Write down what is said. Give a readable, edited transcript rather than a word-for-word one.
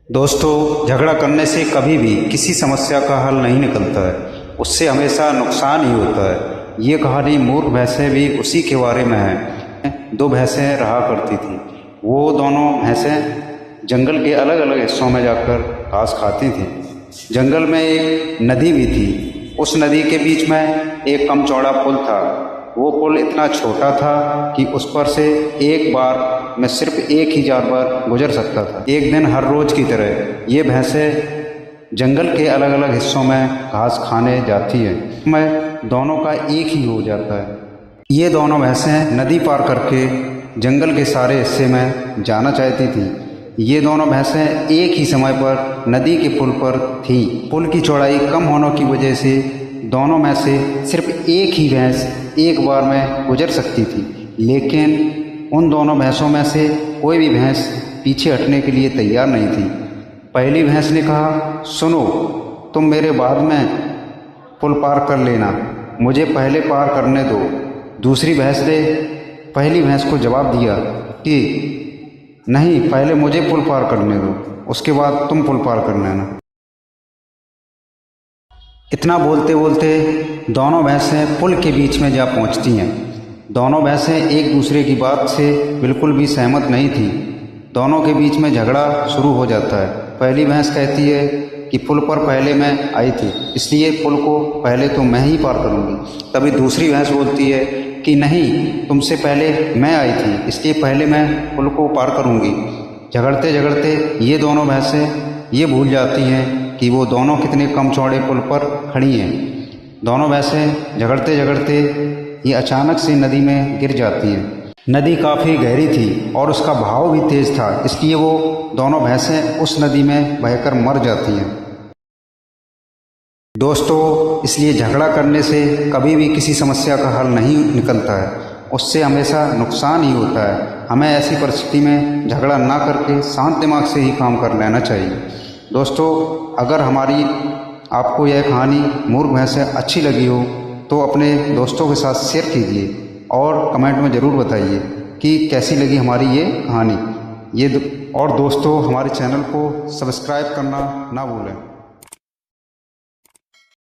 दोस्तों, झगड़ा करने से कभी भी किसी समस्या का हल नहीं निकलता है। उससे हमेशा नुकसान ही होता है। ये कहानी मूर्ख भैंसें भी उसी के बारे में है। दो भैंसें रहा करती थी। वो दोनों भैंसें जंगल के अलग अलग हिस्सों में जाकर घास खाती थीं। जंगल में एक नदी भी थी। उस नदी के बीच में एक कम चौड़ा पुल था। वो पुल इतना छोटा था कि उस पर से एक बार में सिर्फ एक ही जानवर गुजर सकता था। एक दिन हर रोज की तरह ये भैंसें जंगल के अलग अलग हिस्सों में घास खाने जाती हैं। मैं दोनों का एक ही हो जाता है। ये दोनों भैंसें नदी पार करके जंगल के सारे हिस्से में जाना चाहती थीं। ये दोनों भैंसें एक ही समय पर नदी के पुल पर थीं। पुल की चौड़ाई कम होने की वजह से दोनों में से सिर्फ एक ही भैंस एक बार में गुजर सकती थी। लेकिन उन दोनों भैंसों में से कोई भी भैंस पीछे हटने के लिए तैयार नहीं थी। पहली भैंस ने कहा, सुनो, तुम मेरे बाद में पुल पार कर लेना, मुझे पहले पार करने दो। दूसरी भैंस ने पहली भैंस को जवाब दिया कि नहीं, पहले मुझे पुल पार करने दो, उसके बाद तुम पुल पार कर लेना। इतना बोलते बोलते दोनों भैंसें पुल के बीच में जा पहुंचती हैं। दोनों भैंसें एक दूसरे की बात से बिल्कुल भी सहमत नहीं थी। दोनों के बीच में झगड़ा शुरू हो जाता है। पहली भैंस कहती है कि पुल पर पहले मैं आई थी, इसलिए पुल को पहले तो मैं ही पार करूंगी। तभी दूसरी भैंस बोलती है कि नहीं, तुमसे पहले मैं आई थी, इसलिए पहले मैं पुल को पार करूंगी। झगड़ते झगड़ते ये दोनों भैंसें ये भूल जाती हैं कि वो दोनों कितने कम चौड़े पुल पर खड़ी हैं। दोनों भैंसें झगड़ते झगड़ते ये अचानक से नदी में गिर जाती हैं। नदी काफ़ी गहरी थी और उसका बहाव भी तेज था, इसलिए वो दोनों भैंसें उस नदी में बहकर मर जाती हैं। दोस्तों, इसलिए झगड़ा करने से कभी भी किसी समस्या का हल नहीं निकलता है। उससे हमेशा नुकसान ही होता है। हमें ऐसी परिस्थिति में झगड़ा ना करके शांत दिमाग से ही काम कर लेना चाहिए। दोस्तों, अगर हमारी आपको यह कहानी मूर्ख भैंसें अच्छी लगी हो तो अपने दोस्तों के साथ शेयर कीजिए और कमेंट में ज़रूर बताइए कि कैसी लगी हमारी ये कहानी। और दोस्तों, हमारे चैनल को सब्सक्राइब करना ना भूलें।